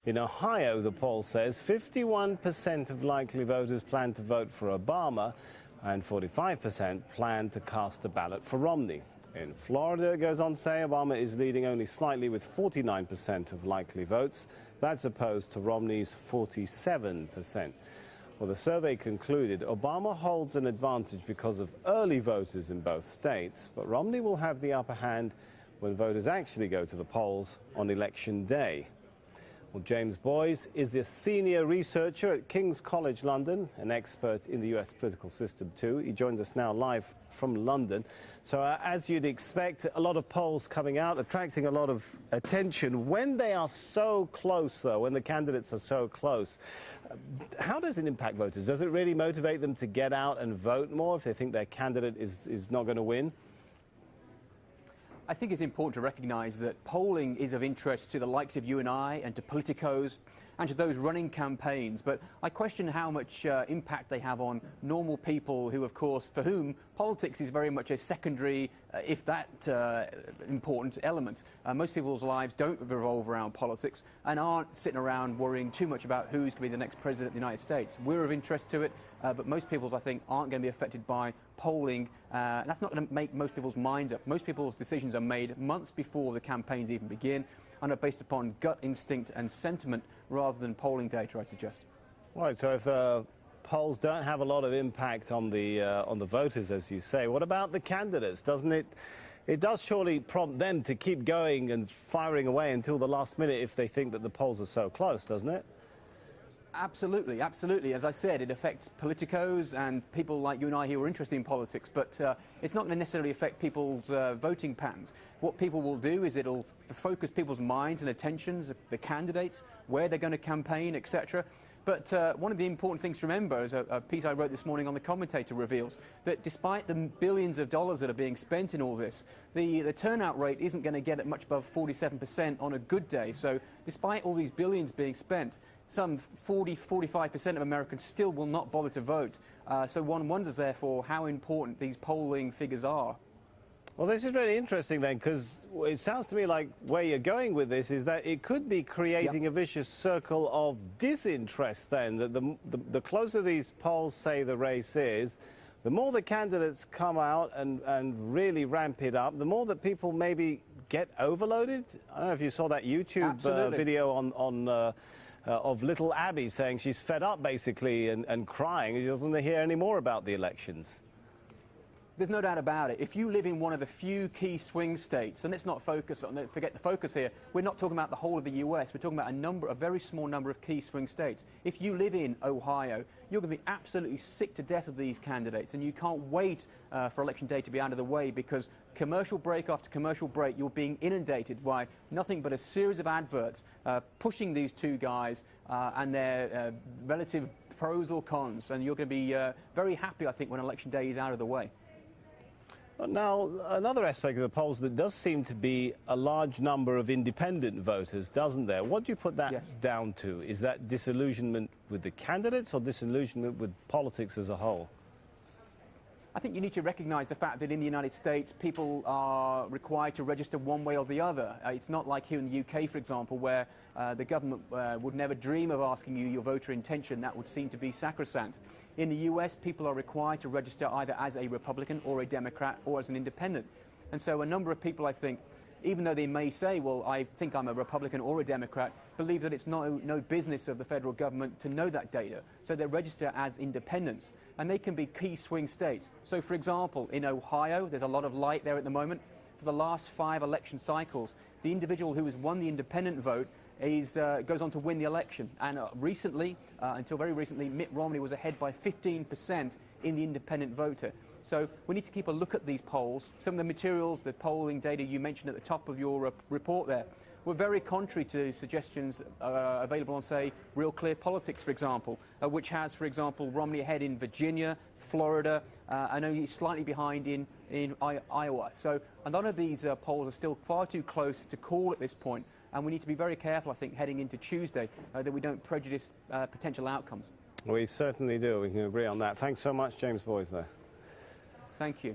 In Ohio, the poll says 51% of likely voters plan to vote for Obama and 45% plan to cast a ballot for Romney. In Florida, it goes on to say Obama is leading only slightly with 49% of likely votes. That's opposed to Romney's 47%. Well, the survey concluded Obama holds an advantage because of early voters in both states, but Romney will have the upper hand when voters actually go to the polls on Election Day. Well, James Boyes is a senior researcher at King's College London, an expert in the US political system too. He joins us now live from London. So as you'd expect, a lot of polls coming out, attracting a lot of attention. When they are so close, though, when the candidates are so close, how does it impact voters? Does it really motivate them to get out and vote more if they think their candidate is not going to win? I think it's important to recognise that polling is of interest to the likes of you and I and to politicos and to those running campaigns, but I question how much impact they have on normal people who, of course, for whom politics is very much a secondary, if that important element. Most people's lives don't revolve around politics and aren't sitting around worrying too much about who's going to be the next president of the United States. We're of interest to it, but most people's, I think, aren't going to be affected by polling. That's not going to make most people's minds up. Most people's decisions are made months before the campaigns even begin and are based upon gut instinct and sentiment rather than polling data, I suggest. Right, so if polls don't have a lot of impact on the voters, as you say, what about the candidates? Doesn't it? It does surely prompt them to keep going and firing away until the last minute if they think that the polls are so close, doesn't it? Absolutely, absolutely. As I said, it affects politicos and people like you and I who are interested in politics, but it's not going to necessarily affect people's voting patterns. What people will do is it'll focus people's minds and attentions, the candidates, where they're going to campaign, etc. But one of the important things to remember, as a piece I wrote this morning on The Commentator reveals, that despite the billions of dollars that are being spent in all this, the turnout rate isn't going to get much above 47% on a good day. So despite all these billions being spent, some 40–45% of Americans still will not bother to vote. So one wonders, therefore, how important these polling figures are. Well, this is really interesting then, because it sounds to me like where you're going with this is that it could be creating a vicious circle of disinterest then, that the closer these polls say the race is, the more the candidates come out and really ramp it up, the more that people maybe get overloaded. I don't know if you saw that YouTube video of little Abby saying she's fed up basically and crying. She doesn't want to hear any more about the elections. There's no doubt about it. If you live in one of the few key swing states, and let's not forget the focus here, we're not talking about the whole of the US, we're talking about a very small number of key swing states. If you live in Ohio, you're going to be absolutely sick to death of these candidates, and you can't wait for election day to be out of the way, because commercial break after commercial break, you're being inundated by nothing but a series of adverts pushing these two guys and their relative pros or cons, and you're going to be very happy, I think, when election day is out of the way. Now, another aspect of the polls that does seem to be a large number of independent voters, doesn't there? What do you put that down to? Is that disillusionment with the candidates or disillusionment with politics as a whole? I think you need to recognise the fact that in the United States, people are required to register one way or the other. It's not like here in the UK, for example, where the government would never dream of asking you your voter intention. That would seem to be sacrosanct. In the US, people are required to register either as a Republican or a Democrat or as an independent. And so a number of people, I think, even though they may say, well, I think I'm a Republican or a Democrat, believe that it's no business of the federal government to know that data. So they register as independents. And they can be key swing states. So, for example, in Ohio, there's a lot of light there at the moment. For the last 5 election cycles, the individual who has won the independent vote goes on to win the election. And recently, until very recently, Mitt Romney was ahead by 15% in the independent voter. So we need to keep a look at these polls. Some of the materials, the polling data you mentioned at the top of your report there, were very contrary to suggestions available on, say, Real Clear Politics, for example, which has, for example, Romney ahead in Virginia, Florida, and only slightly behind in Iowa. So a lot of these polls are still far too close to call at this point, and we need to be very careful, I think, heading into Tuesday, that we don't prejudice potential outcomes. We certainly do. We can agree on that. Thanks so much, James Boyes, there. Thank you.